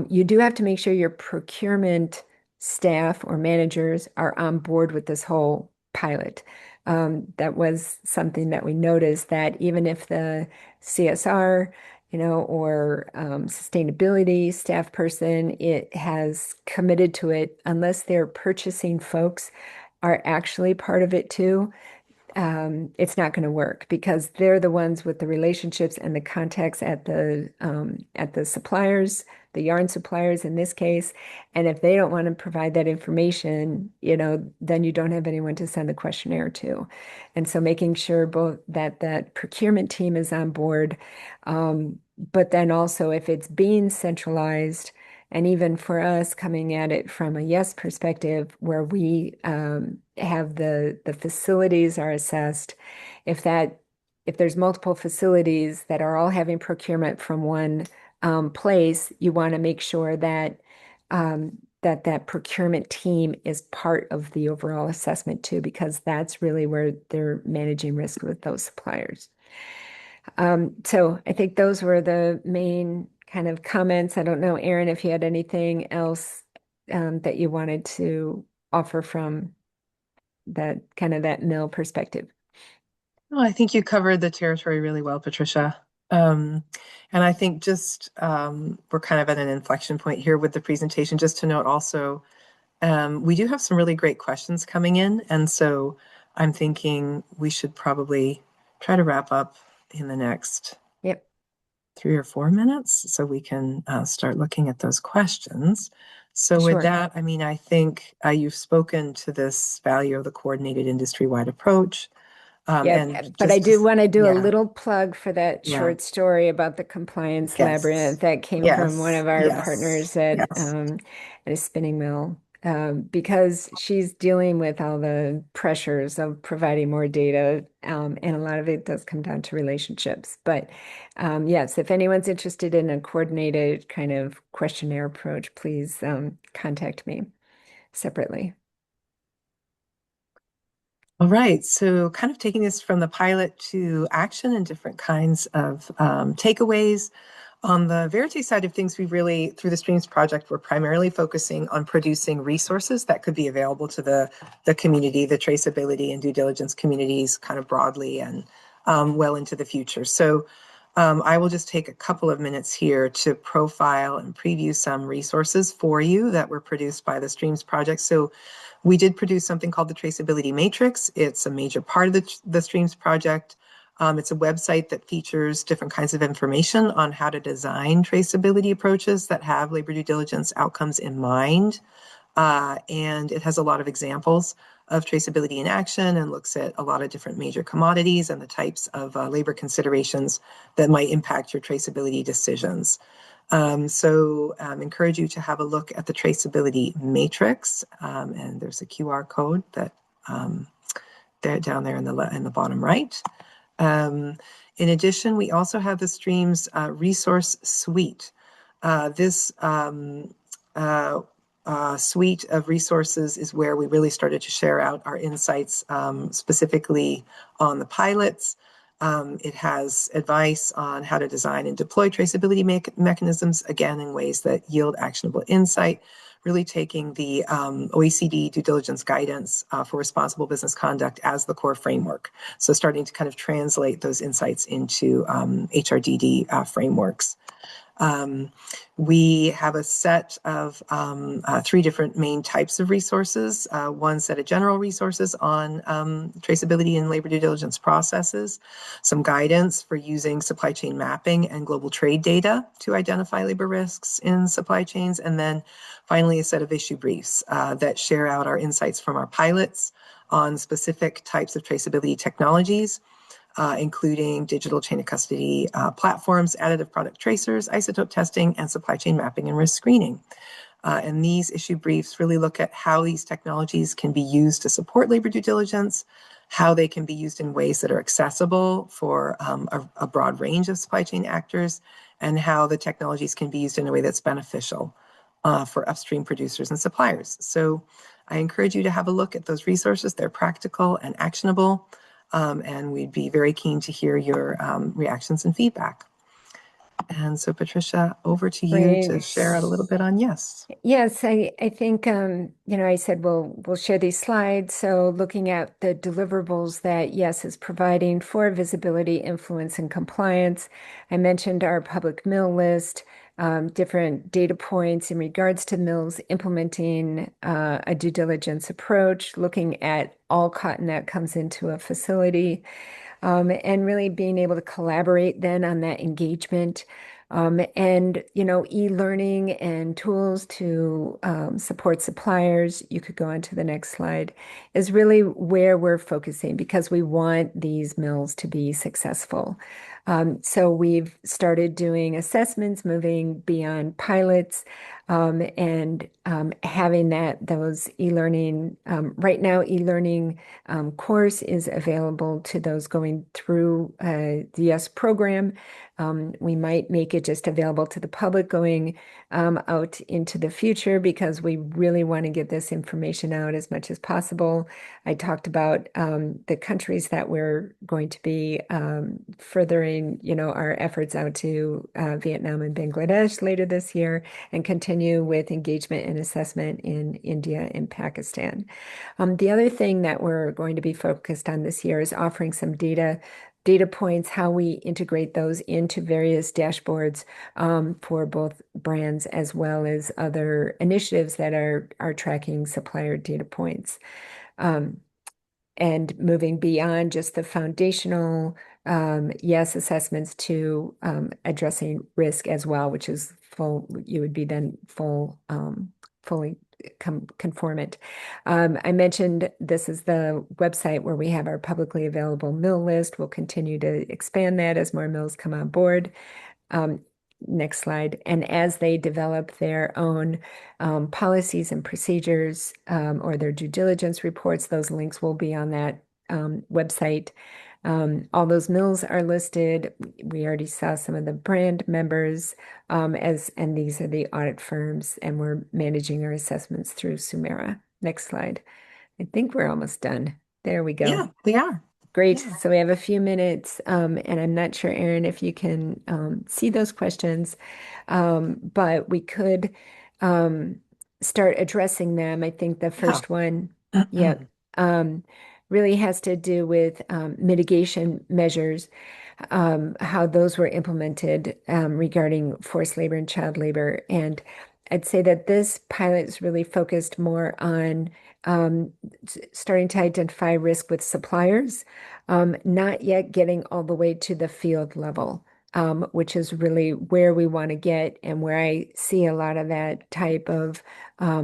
you do have to make sure your procurement staff or managers are on board with this whole pilot. That was something that we noticed, that even if the CSR, or sustainability staff person, it has committed to it, unless their purchasing folks are actually part of it too, it's not going to work, because they're the ones with the relationships and the contacts at the suppliers, the yarn suppliers in this case. And if they don't want to provide that information, then you don't have anyone to send the questionnaire to. And so making sure both that procurement team is on board, but then also if it's being centralized, and even for us coming at it from a yes perspective, where we have the facilities are assessed, if there's multiple facilities that are all having procurement from one place, you want to make sure that that procurement team is part of the overall assessment too, because that's really where they're managing risk with those suppliers. So I think those were the main kind of comments. I don't know, Erin, if you had anything else that you wanted to offer from that mill perspective. Well, I think you covered the territory really well, Patricia. Um, and I think just we're kind of at an inflection point here with the presentation. Just to note also, we do have some really great questions coming in. And so I'm thinking we should probably try to wrap up in the next Yep, 3 or 4 minutes so we can start looking at those questions. So with sure. that, I mean, I think you've spoken to this value of the coordinated industry-wide approach. And Yep, but I just to, do want to do a yeah, little plug for that yeah, short story about the compliance yes, labyrinth that came from one yes, of our yes, partners yes. at a spinning mill, because she's dealing with all the pressures of providing more data, and a lot of it does come down to relationships. But yes, if anyone's interested in a coordinated kind of questionnaire approach, please contact me separately. All right, so kind of taking this from the pilot to action and different kinds of takeaways. On the Verite side of things, we really, through the Streams project, we're primarily focusing on producing resources that could be available to the community, the traceability and due diligence communities kind of broadly and well into the future. So I will just take a couple of minutes here to profile and preview some resources for you that were produced by the Streams project. So we did produce something called the Traceability Matrix. It's a major part of the Streams project. It's a website that features different kinds of information on how to design traceability approaches that have labor due diligence outcomes in mind. And it has a lot of examples of traceability in action and looks at a lot of different major commodities and the types of labor considerations that might impact your traceability decisions. So encourage you to have a look at the traceability matrix, and there's a QR code that there down there in the bottom right. In addition, we also have the Streams resource suite. This suite of resources is where we really started to share out our insights, specifically on the pilots. It has advice on how to design and deploy traceability mechanisms, again, in ways that yield actionable insight, really taking the OECD due diligence guidance for responsible business conduct as the core framework. So starting to kind of translate those insights into HRDD frameworks. We have a set of three different main types of resources. One set of general resources on traceability and labor due diligence processes, some guidance for using supply chain mapping and global trade data to identify labor risks in supply chains, and then finally a set of issue briefs that share out our insights from our pilots on specific types of traceability technologies, including digital chain of custody platforms, additive product tracers, isotope testing, and supply chain mapping and risk screening. And these issue briefs really look at how these technologies can be used to support labor due diligence, how they can be used in ways that are accessible for a broad range of supply chain actors, and how the technologies can be used in a way that's beneficial for upstream producers and suppliers. So I encourage you to have a look at those resources. They're practical and actionable. And we'd be very keen to hear your reactions and feedback. And so, Patricia, over to you to share out a little bit on YES. Yes, I think I said we'll share these slides. So looking at the deliverables that YES is providing for visibility, influence, and compliance, I mentioned our public mill list, different data points in regards to mills implementing a due diligence approach, looking at all cotton that comes into a facility, and really being able to collaborate then on that engagement. And e-learning and tools to support suppliers, you could go on to the next slide, is really where we're focusing because we want these mills to be successful. So we've started doing assessments, moving beyond pilots, and having those e-learning. Right now, e-learning course is available to those going through the YES program. We might make it just available to the public going out into the future because we really want to get this information out as much as possible. I talked about the countries that we're going to be furthering, our efforts out to Vietnam and Bangladesh later this year, and continue with engagement and assessment in India and Pakistan. The other thing that we're going to be focused on this year is offering some data points, how we integrate those into various dashboards for both brands as well as other initiatives that are tracking supplier data points. And moving beyond just the foundational YES assessments to addressing risk as well, which is you would be then fully conformant. I mentioned this is the website where we have our publicly available mill list. We'll continue to expand that as more mills come on board. Next slide. And as they develop their own policies and procedures or their due diligence reports, those links will be on that website. All those mills are listed. We already saw some of the brand members and these are the audit firms, and we're managing our assessments through Sumera. Next slide. I think we're almost done. There we go. Yeah, we are. Great. Yeah. So we have a few minutes, and I'm not sure, Erin, if you can see those questions, but we could um, start addressing them. I think the Yeah. first one, yeah, um, really has to do with mitigation measures, how those were implemented regarding forced labor and child labor. And I'd say that this pilot is really focused more on um, starting to identify risk with suppliers, not yet getting all the way to the field level, which is really where we want to get and where I see a lot of that type of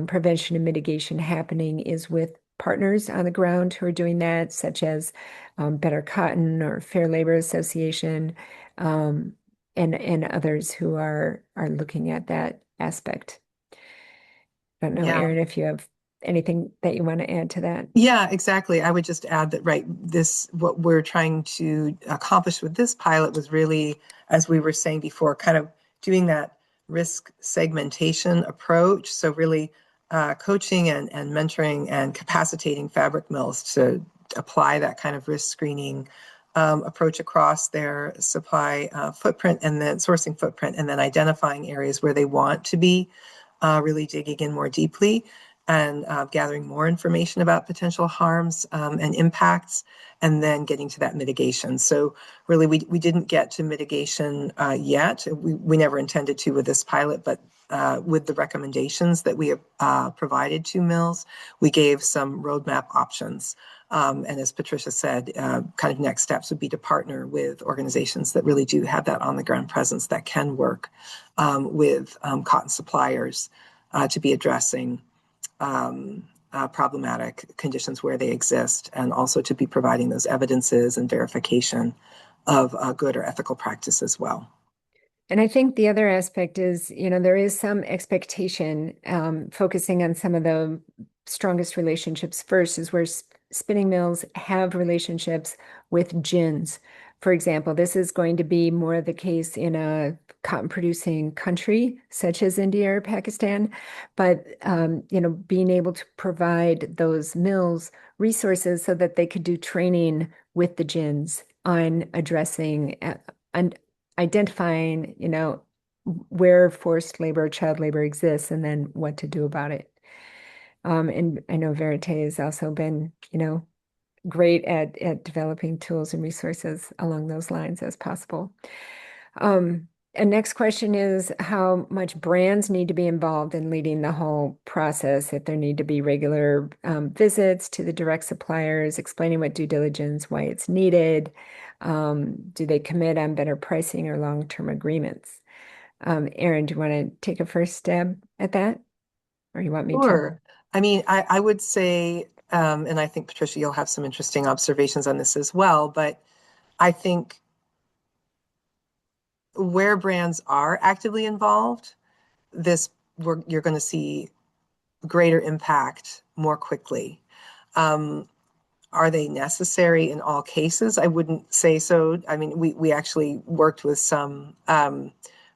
prevention and mitigation happening is with partners on the ground who are doing that, such as Better Cotton or Fair Labor Association, um, and others who are looking at that aspect. I don't know, Yeah. Erin, if you have anything that you want to add to that. Yeah, exactly. I would just add that, right, what we're trying to accomplish with this pilot was really, as we were saying before, kind of doing that risk segmentation approach. So really coaching and mentoring and capacitating fabric mills to apply that kind of risk screening approach across their supply footprint and then sourcing footprint, and then identifying areas where they want to be really digging in more deeply and gathering more information about potential harms and impacts, and then getting to that mitigation. So really, we didn't get to mitigation yet. We never intended to with this pilot, but with the recommendations that we have provided to mills, we gave some roadmap options. And as Patricia said, kind of next steps would be to partner with organizations that really do have that on the ground presence that can work with cotton suppliers to be addressing problematic conditions where they exist, and also to be providing those evidences and verification of good or ethical practice as well. And I think the other aspect is, there is some expectation, focusing on some of the strongest relationships first, is where spinning mills have relationships with gins. For example, this is going to be more the case in a cotton producing country such as India or Pakistan. But, being able to provide those mills resources so that they could do training with the gins on addressing and identifying, where forced labor, child labor exists, and then what to do about it. And I know Verite has also been, great at developing tools and resources along those lines as possible. And next question is how much brands need to be involved in leading the whole process, if there need to be regular visits to the direct suppliers, explaining what due diligence, why it's needed. Do they commit on better pricing or long-term agreements? Erin, do you want to take a first stab at that? Or you want me to? Sure. I mean, I would say, and I think Patricia, you'll have some interesting observations on this as well, but I think where brands are actively involved, you're going to see greater impact more quickly. Um, Are they necessary in all cases? I wouldn't say so. I mean, we actually worked with some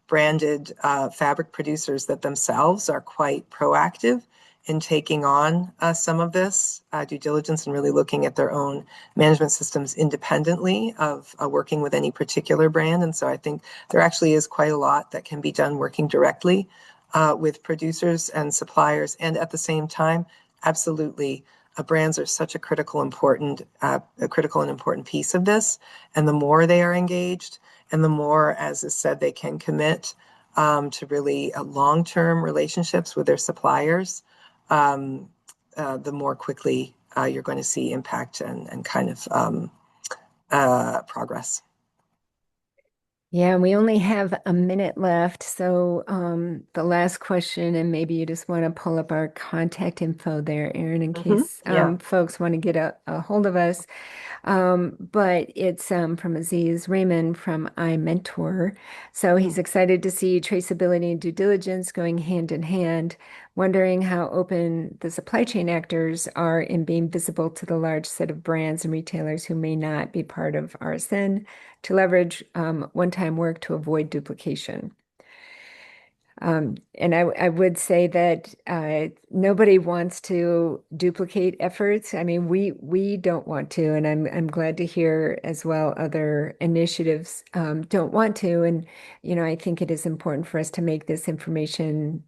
branded fabric producers that themselves are quite proactive in taking on some of this due diligence and really looking at their own management systems independently of working with any particular brand. And so I think there actually is quite a lot that can be done working directly with producers and suppliers. And at the same time, absolutely, brands are such a critical and important piece of this. And the more they are engaged, and the more, as is said, they can commit to really long-term relationships with their suppliers, the more quickly you're going to see impact and kind of progress. Yeah, we only have a minute left. So the last question, and maybe you just want to pull up our contact info there, Erin, in case Yeah. folks want to get a hold of us. But it's from Aziz Raymond from iMentor. So he's excited to see traceability and due diligence going hand in hand, wondering how open the supply chain actors are in being visible to the large set of brands and retailers who may not be part of RSN to leverage one-time work to avoid duplication. And I would say that nobody wants to duplicate efforts. I mean, we don't want to, and I'm glad to hear as well other initiatives don't want to. And I think it is important for us to make this information,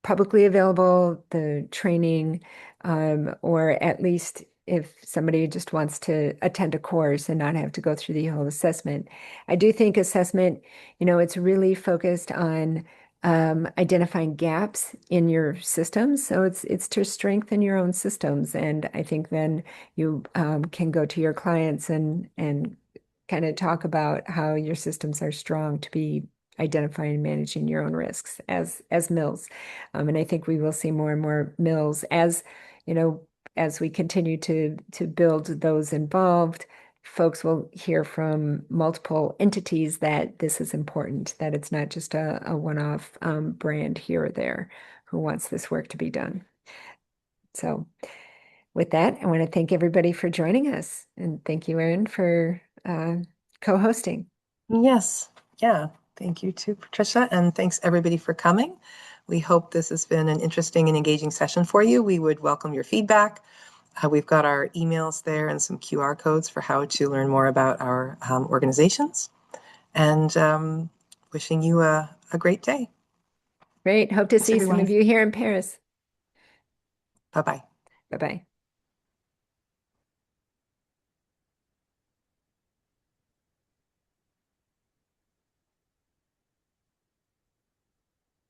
publicly available, the training, or at least if somebody just wants to attend a course and not have to go through the whole assessment. I do think assessment, it's really focused on identifying gaps in your systems. So it's to strengthen your own systems. And I think then you can go to your clients and kind of talk about how your systems are strong to be identifying and managing your own risks as mills. And I think we will see more and more mills you know, as we continue to build those involved, folks will hear from multiple entities that this is important, that it's not just a one-off brand here or there who wants this work to be done. So with that, I want to thank everybody for joining us. And thank you, Erin, for co-hosting. Yes. Yeah. Thank you too, Patricia. And thanks everybody for coming. We hope this has been an interesting and engaging session for you. We would welcome your feedback. We've got our emails there and some QR codes for how to learn more about our organizations. And wishing you a great day. Great. Hope to Thanks, see some everyone. of you here in Paris. Bye-bye. Bye-bye.